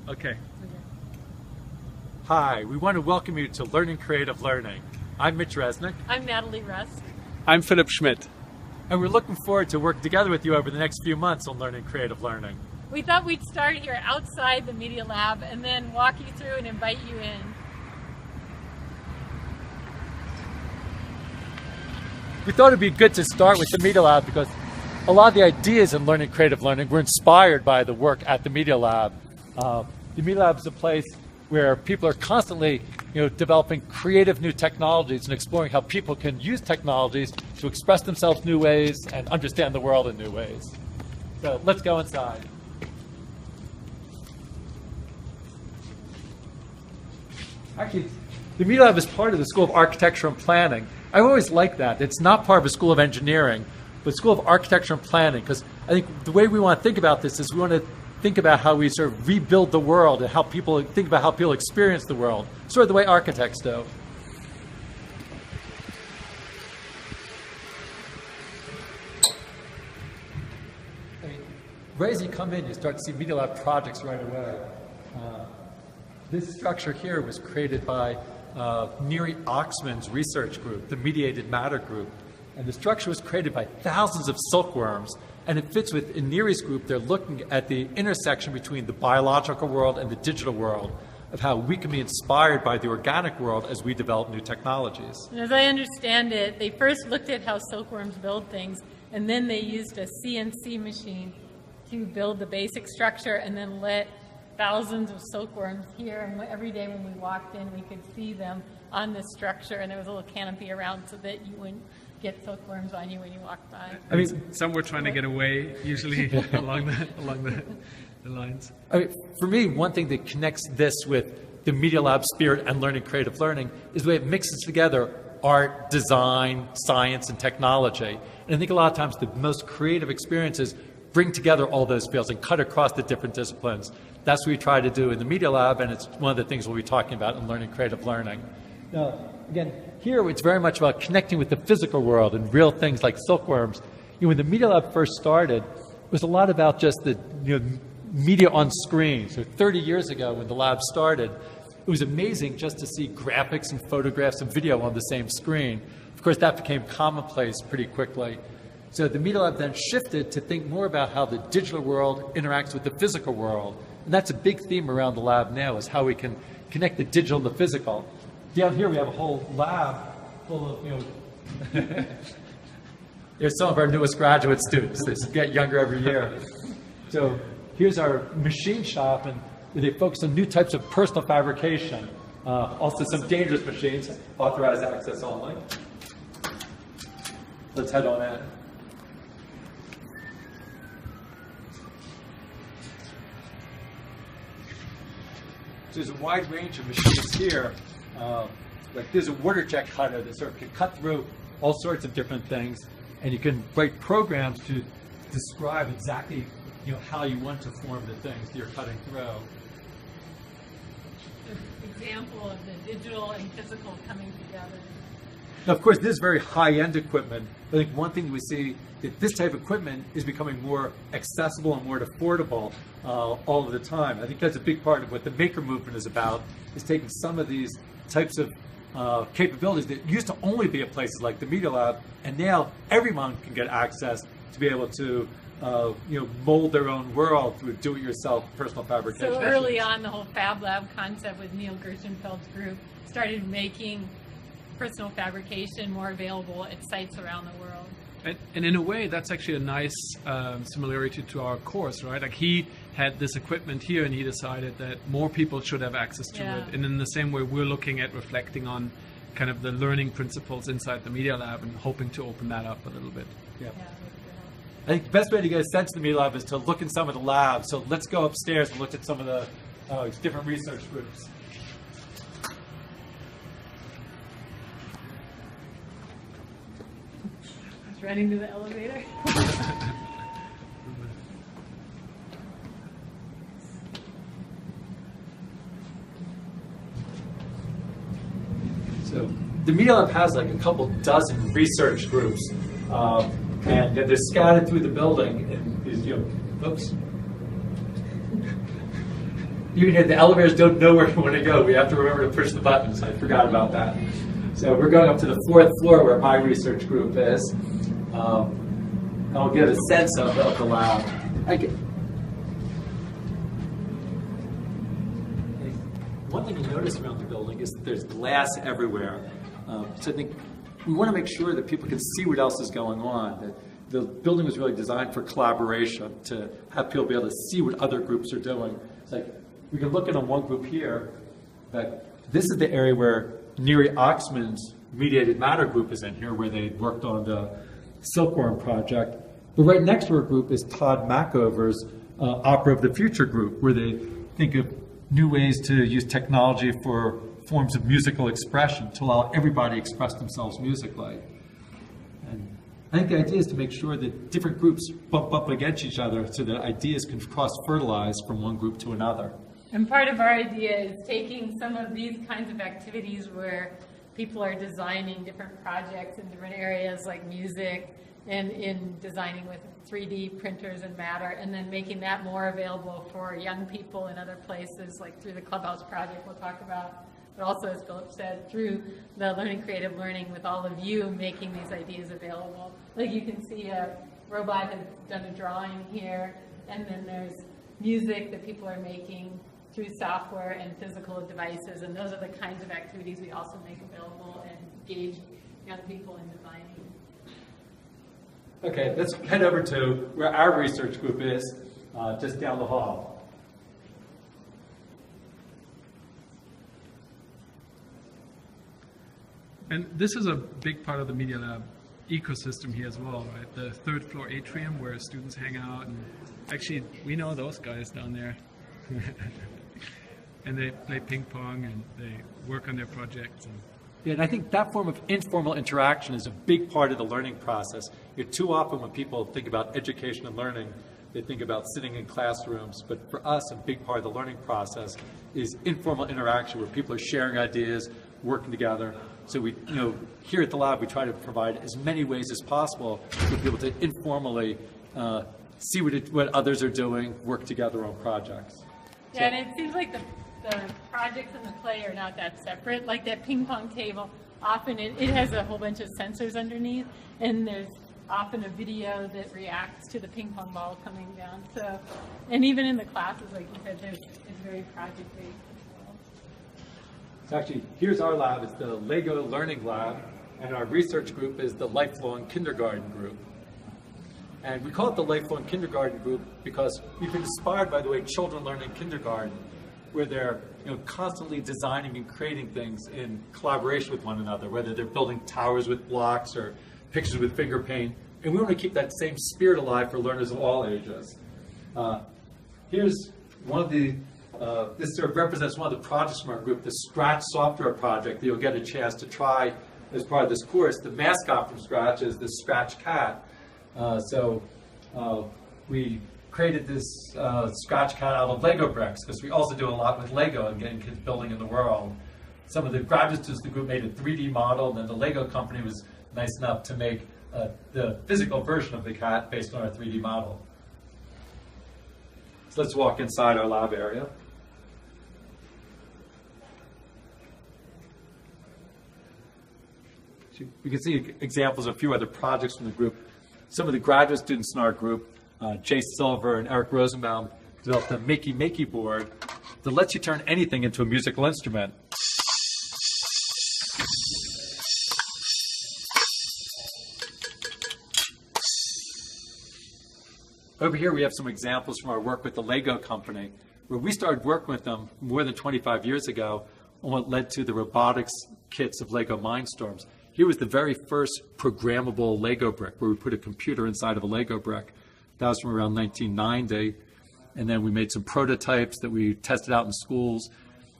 Okay. Hi, we want to welcome you to Learning Creative Learning. I'm Mitch Resnick. I'm Natalie Rust. I'm Philip Schmidt. And we're looking forward to working together with you over the next few months on Learning Creative Learning. We thought we'd start here outside the Media Lab and then walk you through and invite you in. We thought it'd be good to start with the Media Lab because a lot of the ideas in Learning Creative Learning were inspired by the work at the Media Lab. The Media Lab is a place where people are constantly developing creative new technologies and exploring how people can use technologies to express themselves new ways and understand the world in new ways. So let's go inside. Actually, the Media Lab is part of the School of Architecture and Planning. I always like that. It's not part of a School of Engineering, but School of Architecture and Planning, because I think the way we want to think about this is we want to think about how we sort of rebuild the world and how people think about how people experience the world, sort of the way architects do. Right as you come in, you start to see Media Lab projects right away. This structure here was created by Neri Oxman's research group, the Mediated Matter group. And the structure was created by thousands of silkworms, and it fits with, in Neri's group, they're looking at the intersection between the biological world and the digital world, of how we can be inspired by the organic world as we develop new technologies. And as I understand it, they first looked at how silkworms build things, and then they used a CNC machine to build the basic structure, and then let thousands of silkworms here, and every day when we walked in, we could see them on this structure, and there was a little canopy around so that you wouldn't get silkworms on you when you walked by. I mean, some were trying to get away, usually along the lines. I mean, for me, one thing that connects this with the Media Lab spirit and Learning Creative Learning is the way it mixes together art, design, science, and technology. And I think a lot of times the most creative experiences bring together all those fields and cut across the different disciplines. That's what we try to do in the Media Lab, and it's one of the things we'll be talking about in Learning Creative Learning. Now, again, here it's very much about connecting with the physical world and real things like silkworms. When the Media Lab first started, it was a lot about just the media on screen. So 30 years ago when the lab started, it was amazing just to see graphics and photographs and video on the same screen. Of course, that became commonplace pretty quickly. So the Media Lab then shifted to think more about how the digital world interacts with the physical world. And that's a big theme around the lab now, is how we can connect the digital and the physical. Down here we have a whole lab full of, there's some of our newest graduate students. They get younger every year. So here's our machine shop, and they focus on new types of personal fabrication. Also some dangerous machines, authorized access only. Let's head on in. So there's a wide range of machines here. Like there's a water jet cutter that sort of can cut through all sorts of different things, and you can write programs to describe exactly how you want to form the things that you're cutting through. An example of the digital and physical coming together. Now, of course, this is very high-end equipment. I think one thing we see that this type of equipment is becoming more accessible and more affordable all of the time. I think that's a big part of what the maker movement is about, is taking some of these types of capabilities that used to only be at places like the Media Lab, and now everyone can get access to be able to mold their own world through do-it-yourself personal fabrication. So early on, the whole Fab Lab concept with Neil Gershenfeld's group started making personal fabrication more available at sites around the world. And in a way, that's actually a nice similarity to our course, right? Like he had this equipment here, and he decided that more people should have access to it. And in the same way, we're looking at reflecting on kind of the learning principles inside the Media Lab and hoping to open that up a little bit. Yeah. I think the best way to get a sense of the Media Lab is to look in some of the labs. So let's go upstairs and look at some of the different research groups. Running to the elevator. So the Media Lab has like a couple dozen research groups, and they're scattered through the building. And oops. you can hear the elevators don't know where you want to go. We have to remember to push the buttons. I forgot about that. So we're going up to the 4th floor where my research group is. I'll get a sense of the lab. One thing you notice around the building is that there's glass everywhere. So I think we want to make sure that people can see what else is going on. That the building was really designed for collaboration, to have people be able to see what other groups are doing. It's like we can look at one group here, but this is the area where Neri Oxman's mediated matter group is in here, where they worked on the Silkworm project. But right next to our group is Todd Mackover's Opera of the Future group, where they think of new ways to use technology for forms of musical expression to allow everybody to express themselves musically. And I think the idea is to make sure that different groups bump up against each other so that ideas can cross-fertilize from one group to another. And part of our idea is taking some of these kinds of activities where people are designing different projects in different areas like music and in designing with 3D printers and matter, and then making that more available for young people in other places, like through the Clubhouse project we'll talk about, but also, as Philip said, through the Learning Creative Learning with all of you making these ideas available. Like you can see a robot has done a drawing here, and then there's music that people are making through software and physical devices, and those are the kinds of activities we also make available and engage young people in designing. Okay, let's head over to where our research group is, just down the hall. And this is a big part of the Media Lab ecosystem here as well, right? The 3rd floor atrium where students hang out, and actually we know those guys down there. And they play ping pong and they work on their projects. Yeah, and I think that form of informal interaction is a big part of the learning process. Too often when people think about education and learning, they think about sitting in classrooms, but for us, a big part of the learning process is informal interaction where people are sharing ideas, working together. So we, here at the lab, we try to provide as many ways as possible for people to informally see what others are doing, work together on projects. Yeah, and it seems like the projects and the play are not that separate. Like that ping pong table, often it has a whole bunch of sensors underneath, and there's often a video that reacts to the ping pong ball coming down. So, and even in the classes, like you said, it's very project-based as well. So actually, here's our lab. It's the Lego Learning Lab, and our research group is the Lifelong Kindergarten Group. And we call it the Lifelong Kindergarten Group because we've been inspired by the way children learn in kindergarten, where they're constantly designing and creating things in collaboration with one another, whether they're building towers with blocks or pictures with finger paint. And we want to keep that same spirit alive for learners of all ages. Here's one of the, this sort of represents one of the projects from our group, the Scratch software project that you'll get a chance to try as part of this course. The mascot from Scratch is the Scratch cat. We created this Scratch cat out of Lego bricks because we also do a lot with Lego and getting kids building in the world. Some of the graduate students in the group made a 3D model, and then the Lego company was nice enough to make the physical version of the cat based on our 3D model. So let's walk inside our lab area. We can see examples of a few other projects from the group. Some of the graduate students in our group, Jay Silver and Eric Rosenbaum, developed a Makey board that lets you turn anything into a musical instrument. Over here we have some examples from our work with the Lego company, where we started working with them more than 25 years ago on what led to the robotics kits of Lego Mindstorms. Here was the very first programmable Lego brick, where we put a computer inside of a Lego brick. That was from around 1990. And then we made some prototypes that we tested out in schools.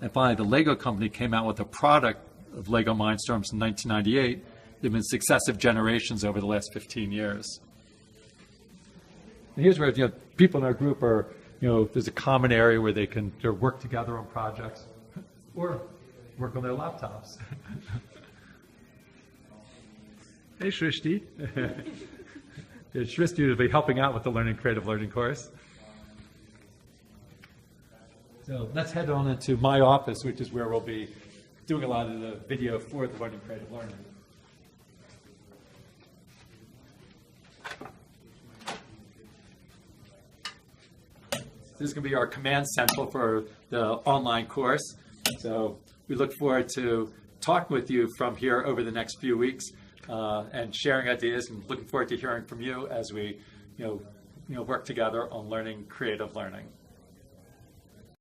And finally, the Lego company came out with a product of Lego Mindstorms in 1998. There have been successive generations over the last 15 years. And here's where people in our group are, there's a common area where they can work together on projects or work on their laptops. Hey, Shrishti. Shrishti will be helping out with the Learning Creative Learning course. So let's head on into my office, which is where we'll be doing a lot of the video for the Learning Creative Learning. This is going to be our command central for the online course. So we look forward to talking with you from here over the next few weeks and sharing ideas, and looking forward to hearing from you as we work together on learning creative learning.